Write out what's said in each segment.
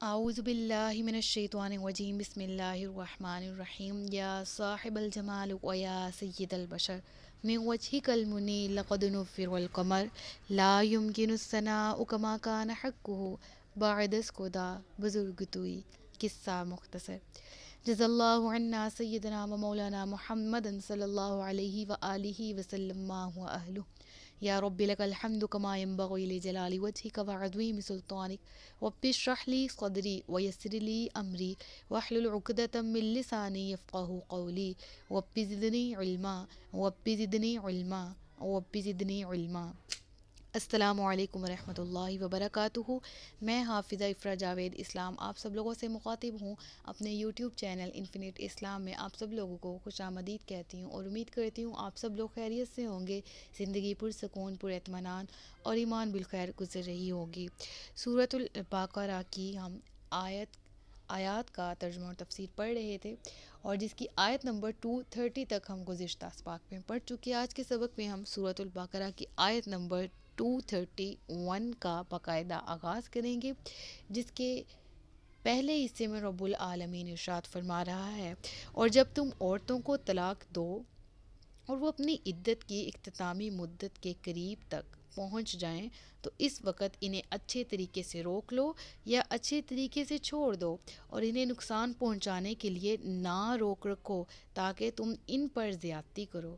اعوذ باللہ من الشیطان الرجیم بسم اللہ الرحمن الرحیم یا صاحب الجمال و یا سید البشر من وجهك المنی لقد نفر القمر لا يمكن الثناء كما كان حقه بعد اسکدا بزرگ توئی قصہ مختصر جزا اللہ عنا سیدنا و مولانا محمد صلی اللہ علیہ وآلہ وسلم ما هو اہلہ یا رب لک الحمد کما ينبغی لجلال وجهک وعظیم سلطانک رب اشرح لی صدری ویسر لی امری واحلل عقدۃ من لسانی یفقهوا قولی رب زدنی علما رب زدنی علما رب زدنی علما۔ السلام علیکم ورحمۃ اللہ وبرکاتہ۔ میں حافظہ افرا جاوید اسلام آپ سب لوگوں سے مخاطب ہوں اپنے یوٹیوب چینل انفینٹ اسلام میں۔ آپ سب لوگوں کو خوش آمدید کہتی ہوں اور امید کرتی ہوں آپ سب لوگ خیریت سے ہوں گے، زندگی پرسکون پر اطمینان اور ایمان بالخیر گزر رہی ہوگی۔ سورۃ البقرہ کی ہم آیات کا ترجمہ اور تفسیر پڑھ رہے تھے اور جس کی آیت نمبر 230 تک ہم گزشتہ اسباق میں پڑھ چکے۔ آج کے سبق میں ہم سورۃ البقرہ کی آیت نمبر 231 کا باقاعدہ آغاز کریں گے، جس کے پہلے حصے میں رب العالمین ارشاد فرما رہا ہے، اور جب تم عورتوں کو طلاق دو اور وہ اپنی عدت کی اختتامی مدت کے قریب تک پہنچ جائیں تو اس وقت انہیں اچھے طریقے سے روک لو یا اچھے طریقے سے چھوڑ دو، اور انہیں نقصان پہنچانے کے لیے نہ روک رکھو تاکہ تم ان پر زیادتی کرو،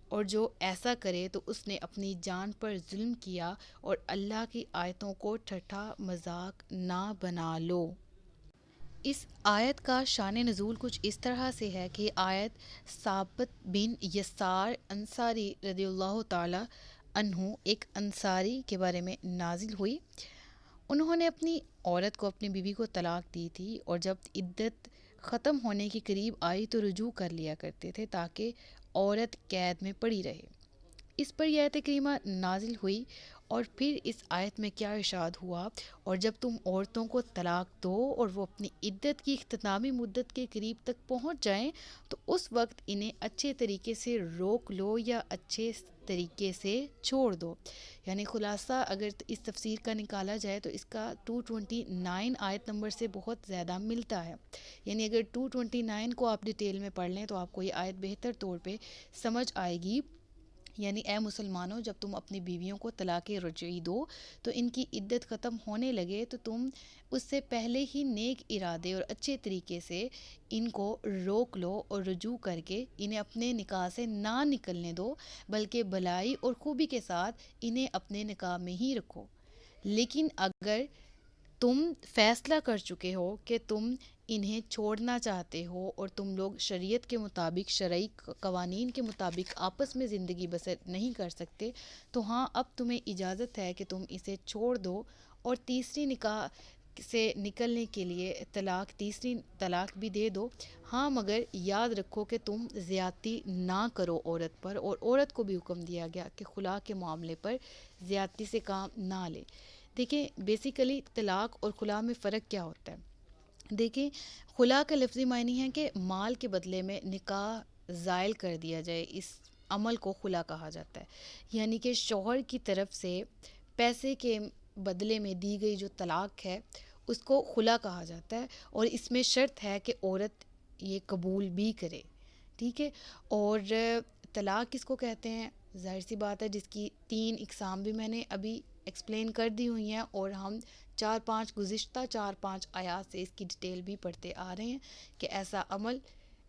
اور جو ایسا کرے تو اس نے اپنی جان پر ظلم کیا، اور اللہ کی آیتوں کو ٹھٹھا مذاق نہ بنا لو۔ اس آیت کا شان نزول کچھ اس طرح سے ہے کہ آیت ثابت بن یسار انصاری رضی اللہ تعالی عنہ، ایک انصاری کے بارے میں نازل ہوئی۔ انہوں نے اپنی عورت کو، اپنی بیوی کو طلاق دی تھی، اور جب عدت ختم ہونے کے قریب آئی تو رجوع کر لیا کرتے تھے تاکہ عورت قید میں پڑی رہے۔ اس پر یہ آیت کریمہ نازل ہوئی، اور پھر اس آیت میں کیا ارشاد ہوا، اور جب تم عورتوں کو طلاق دو اور وہ اپنی عدت کی اختتامی مدت کے قریب تک پہنچ جائیں تو اس وقت انہیں اچھے طریقے سے روک لو یا اچھے طریقے سے چھوڑ دو۔ یعنی خلاصہ اگر اس تفسیر کا نکالا جائے تو اس کا 229 آیت نمبر سے بہت زیادہ ملتا ہے۔ یعنی اگر 229 کو آپ ڈیٹیل میں پڑھ لیں تو آپ کو یہ آیت بہتر طور پہ سمجھ آئے گی۔ یعنی اے مسلمانوں، جب تم اپنی بیویوں کو طلاق رجعی دو تو ان کی عدت ختم ہونے لگے تو تم اس سے پہلے ہی نیک ارادے اور اچھے طریقے سے ان کو روک لو اور رجوع کر کے انہیں اپنے نکاح سے نہ نکلنے دو، بلکہ بھلائی اور خوبی کے ساتھ انہیں اپنے نکاح میں ہی رکھو۔ لیکن اگر تم فیصلہ کر چکے ہو کہ تم انہیں چھوڑنا چاہتے ہو اور تم لوگ شریعت کے مطابق، شرعی قوانین کے مطابق آپس میں زندگی بسر نہیں کر سکتے، تو ہاں اب تمہیں اجازت ہے کہ تم اسے چھوڑ دو اور تیسری نکاح سے نکلنے کے لیے تیسری طلاق بھی دے دو۔ ہاں مگر یاد رکھو کہ تم زیادتی نہ کرو عورت پر، اور عورت کو بھی حکم دیا گیا کہ خلا کے معاملے پر زیادتی سے کام نہ لے۔ دیکھیں بیسیکلی طلاق اور خلا میں فرق کیا ہوتا ہے۔ دیکھیں خلا کا لفظی معنی ہے کہ مال کے بدلے میں نکاح زائل کر دیا جائے، اس عمل کو خلا کہا جاتا ہے۔ یعنی کہ شوہر کی طرف سے پیسے کے بدلے میں دی گئی جو طلاق ہے اس کو خلا کہا جاتا ہے، اور اس میں شرط ہے کہ عورت یہ قبول بھی کرے، ٹھیک ہے۔ اور طلاق کس کو کہتے ہیں، ظاہر سی بات ہے، جس کی 3 اقسام بھی میں نے ابھی ایکسپلین کر دی ہوئی ہیں، اور ہم گزشتہ 4-5 آیات سے اس کی ڈیٹیل بھی پڑھتے آ رہے ہیں کہ ایسا عمل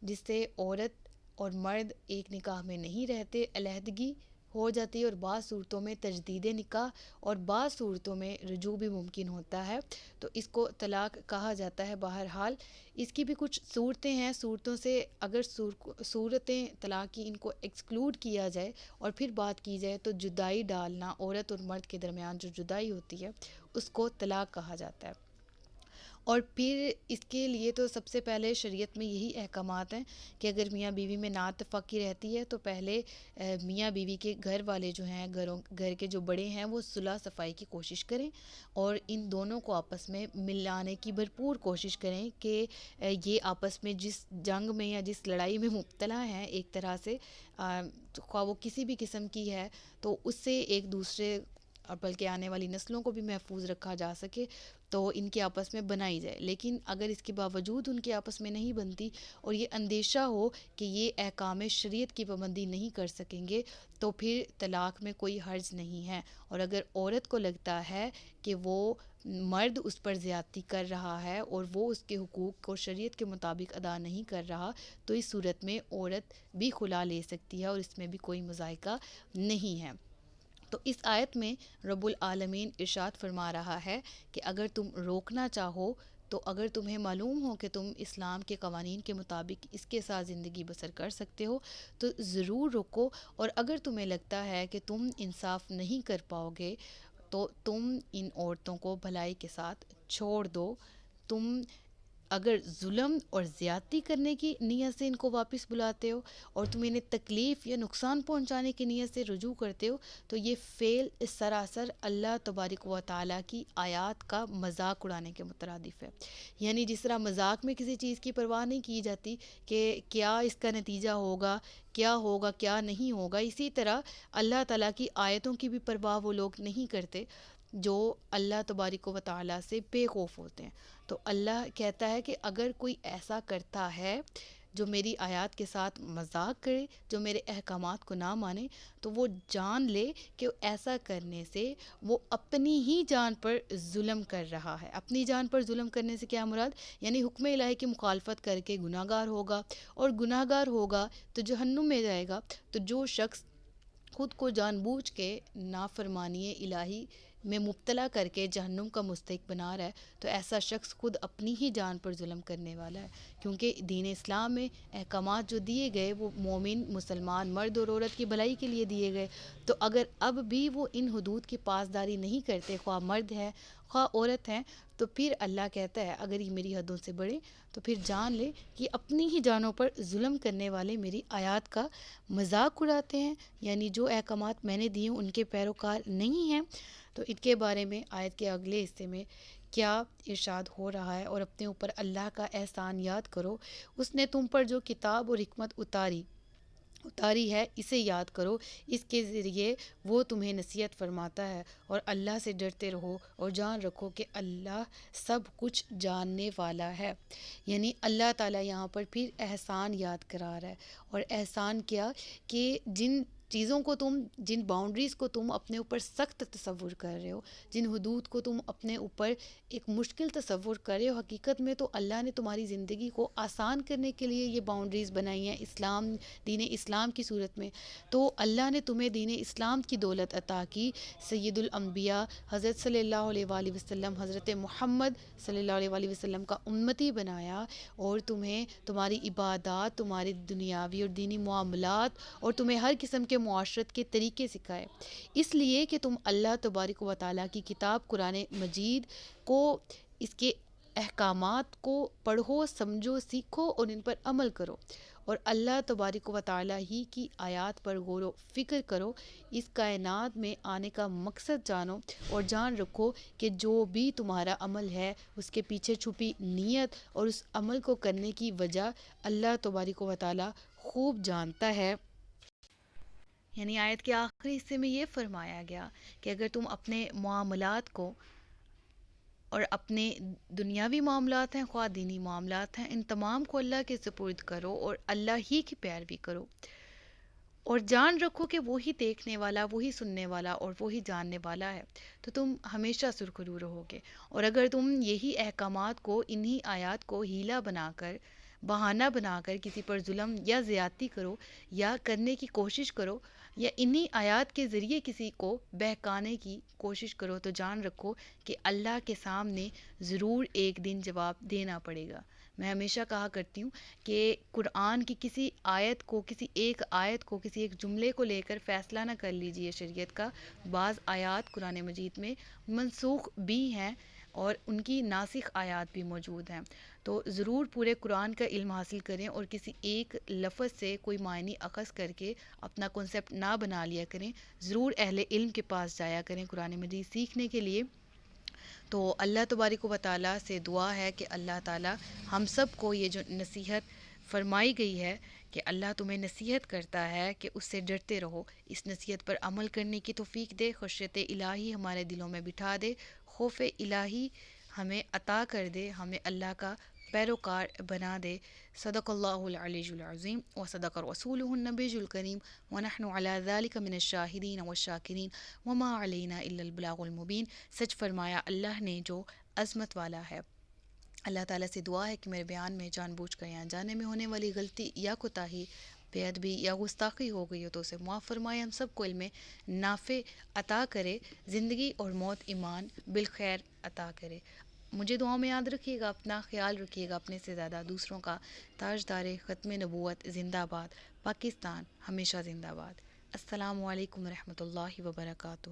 جس سے عورت اور مرد ایک نکاح میں نہیں رہتے، علیحدگی ہو جاتی ہے، اور بعض صورتوں میں تجدید نکاح اور بعض صورتوں میں رجوع بھی ممکن ہوتا ہے، تو اس کو طلاق کہا جاتا ہے۔ بہرحال اس کی بھی کچھ صورتیں ہیں، صورتوں سے اگر صورتیں طلاق کی ان کو ایکسکلوڈ کیا جائے اور پھر بات کی جائے تو جدائی ڈالنا، عورت اور مرد کے درمیان جو جدائی ہوتی ہے اس کو طلاق کہا جاتا ہے۔ اور پھر اس کے لیے تو سب سے پہلے شریعت میں یہی احکامات ہیں کہ اگر میاں بیوی میں نااتفاقی رہتی ہے تو پہلے میاں بیوی کے گھر والے جو ہیں، گھر کے جو بڑے ہیں وہ صلح صفائی کی کوشش کریں اور ان دونوں کو آپس میں ملانے کی بھرپور کوشش کریں کہ یہ آپس میں جس جنگ میں یا جس لڑائی میں مبتلا ہیں ایک طرح سے، خواہ وہ کسی بھی قسم کی ہے، تو اس سے ایک دوسرے اور بلکہ آنے والی نسلوں کو بھی محفوظ رکھا جا سکے تو ان کے آپس میں بنائی جائے. لیکن اگر اس کے باوجود ان کے آپس میں نہیں بنتی اور یہ اندیشہ ہو کہ یہ احکام شریعت کی پابندی نہیں کر سکیں گے تو پھر طلاق میں کوئی حرج نہیں ہے. اور اگر عورت کو لگتا ہے کہ وہ مرد اس پر زیادتی کر رہا ہے اور وہ اس کے حقوق کو شریعت کے مطابق ادا نہیں کر رہا تو اس صورت میں عورت بھی خلا لے سکتی ہے اور اس میں بھی کوئی مذائقہ نہیں ہے. تو اس آیت میں رب العالمین ارشاد فرما رہا ہے کہ اگر تم روکنا چاہو تو اگر تمہیں معلوم ہو کہ تم اسلام کے قوانین کے مطابق اس کے ساتھ زندگی بسر کر سکتے ہو تو ضرور روکو. اور اگر تمہیں لگتا ہے کہ تم انصاف نہیں کر پاؤ گے تو تم ان عورتوں کو بھلائی کے ساتھ چھوڑ دو. تم اگر ظلم اور زیادتی کرنے کی نیت سے ان کو واپس بلاتے ہو اور تم انہیں تکلیف یا نقصان پہنچانے کی نیت سے رجوع کرتے ہو تو یہ فعل سراسر اللہ تبارک و تعالیٰ کی آیات کا مذاق اڑانے کے مترادف ہے. یعنی جس طرح مذاق میں کسی چیز کی پرواہ نہیں کی جاتی کہ کیا اس کا نتیجہ ہوگا کیا نہیں ہوگا، اسی طرح اللہ تعالیٰ کی آیتوں کی بھی پرواہ وہ لوگ نہیں کرتے جو اللہ تبارک و تعالیٰ سے بے خوف ہوتے ہیں. تو اللہ کہتا ہے کہ اگر کوئی ایسا کرتا ہے جو میری آیات کے ساتھ مذاق کرے، جو میرے احکامات کو نہ مانے، تو وہ جان لے کہ ایسا کرنے سے وہ اپنی ہی جان پر ظلم کر رہا ہے. اپنی جان پر ظلم کرنے سے کیا مراد؟ یعنی حکم الہی کی مخالفت کر کے گناہ گار ہوگا، اور گناہ گار ہوگا تو جہنم میں جائے گا. تو جو شخص خود کو جان بوجھ کے نافرمانی الہی میں مبتلا کر کے جہنم کا مستحق بنا رہا ہے تو ایسا شخص خود اپنی ہی جان پر ظلم کرنے والا ہے. کیونکہ دین اسلام میں احکامات جو دیے گئے وہ مومن مسلمان مرد اور عورت کی بھلائی کے لیے دیے گئے. تو اگر اب بھی وہ ان حدود کی پاسداری نہیں کرتے، خواہ مرد ہے خواہ عورت ہیں، تو پھر اللہ کہتا ہے اگر یہ میری حدوں سے بڑھے تو پھر جان لے کہ اپنی ہی جانوں پر ظلم کرنے والے میری آیات کا مذاق اڑاتے ہیں، یعنی جو احکامات میں نے دیے ان کے پیروکار نہیں ہیں. تو ان کے بارے میں آیت کے اگلے حصے میں کیا ارشاد ہو رہا ہے، اور اپنے اوپر اللہ کا احسان یاد کرو. اس نے تم پر جو کتاب اور حکمت اتاری ہے اسے یاد کرو، اس کے ذریعے وہ تمہیں نصیحت فرماتا ہے. اور اللہ سے ڈرتے رہو اور جان رکھو کہ اللہ سب کچھ جاننے والا ہے. یعنی اللہ تعالیٰ یہاں پر پھر احسان یاد کرا رہا ہے. اور احسان کیا کہ جن باؤنڈریز کو تم اپنے اوپر سخت تصور کر رہے ہو، جن حدود کو تم اپنے اوپر ایک مشکل تصور کر رہے ہو، حقیقت میں تو اللہ نے تمہاری زندگی کو آسان کرنے کے لیے یہ باؤنڈریز بنائی ہیں دین اسلام کی صورت میں. تو اللہ نے تمہیں دین اسلام کی دولت عطا کی، سید الانبیاء حضرت صلی اللہ علیہ وآلہ وسلم، حضرت محمد صلی اللہ علیہ وآلہ وسلم کا امتی بنایا، اور تمہیں تمہاری عبادات، تمہاری دنیاوی اور دینی معاملات، اور تمہیں ہر قسم کے معاشرت کے طریقے سکھائے، اس لیے کہ تم اللہ تبارک و تعالیٰ کی کتاب قرآن مجید کو، اس کے احکامات کو پڑھو، سمجھو، سیکھو اور ان پر عمل کرو، اور اللہ تبارک و تعالیٰ ہی کی آیات پر غور و فکر کرو. اس کائنات میں آنے کا مقصد جانو اور جان رکھو کہ جو بھی تمہارا عمل ہے اس کے پیچھے چھپی نیت اور اس عمل کو کرنے کی وجہ اللہ تبارک و تعالیٰ خوب جانتا ہے. یعنی آیت کے آخری حصے میں یہ فرمایا گیا کہ اگر تم اپنے معاملات کو، اور اپنے دنیاوی معاملات ہیں خواہ دینی معاملات ہیں، ان تمام کو اللہ کے سپرد کرو اور اللہ ہی کی پیروی کرو، اور جان رکھو کہ وہی دیکھنے والا، وہی سننے والا اور وہی جاننے والا ہے، تو تم ہمیشہ سرخرو رہو گے. اور اگر تم یہی احکامات کو، انہی آیات کو ہیلا بنا کر، بہانہ بنا کر کسی پر ظلم یا زیادتی کرو یا کرنے کی کوشش کرو، یا انہی آیات کے ذریعے کسی کو بہکانے کی کوشش کرو، تو جان رکھو کہ اللہ کے سامنے ضرور ایک دن جواب دینا پڑے گا. میں ہمیشہ کہا کرتی ہوں کہ قرآن کی کسی ایک آیت کو، کسی ایک جملے کو لے کر فیصلہ نہ کر لیجئے شریعت کا. بعض آیات قرآن مجید میں منسوخ بھی ہیں اور ان کی ناسخ آیات بھی موجود ہیں. تو ضرور پورے قرآن کا علم حاصل کریں اور کسی ایک لفظ سے کوئی معنی اخذ کر کے اپنا کنسپٹ نہ بنا لیا کریں. ضرور اہل علم کے پاس جایا کریں قرآن مجید سیکھنے کے لیے. تو اللہ تبارک و تعالیٰ سے دعا ہے کہ اللہ تعالیٰ ہم سب کو یہ جو نصیحت فرمائی گئی ہے کہ اللہ تمہیں نصیحت کرتا ہے کہ اس سے ڈرتے رہو، اس نصیحت پر عمل کرنے کی توفیق دے، خشیت الہی ہمارے دلوں میں بٹھا دے، خوف الہی ہمیں عطا کر دے، ہمیں اللہ کا پیروکار بنا دے۔ صدق اللہ العلی العظیم و صدق رسولہ النبی الکریم ونحن علی ذلک من الشاہدین والشاکرین وما علینا الا البلاغ المبین۔ سچ فرمایا اللہ نے جو عظمت والا ہے۔ اللہ تعالیٰ سے دعا ہے کہ میرے بیان میں جان بوجھ کر یا انجانے میں ہونے والی غلطی یا کوتاہی، بے ادبی یا گستاخی ہو گئی ہو تو اسے معاف فرمائے، ہم سب کو علم نافع عطا کرے، زندگی اور موت ایمان بالخیر عطا کرے۔ مجھے دعاؤں میں یاد رکھیے گا، اپنا خیال رکھیے گا، اپنے سے زیادہ دوسروں کا۔ تاجدار ختم نبوت زندہ باد، پاکستان ہمیشہ زندہ باد۔ السلام علیکم ورحمۃ اللہ وبرکاتہ۔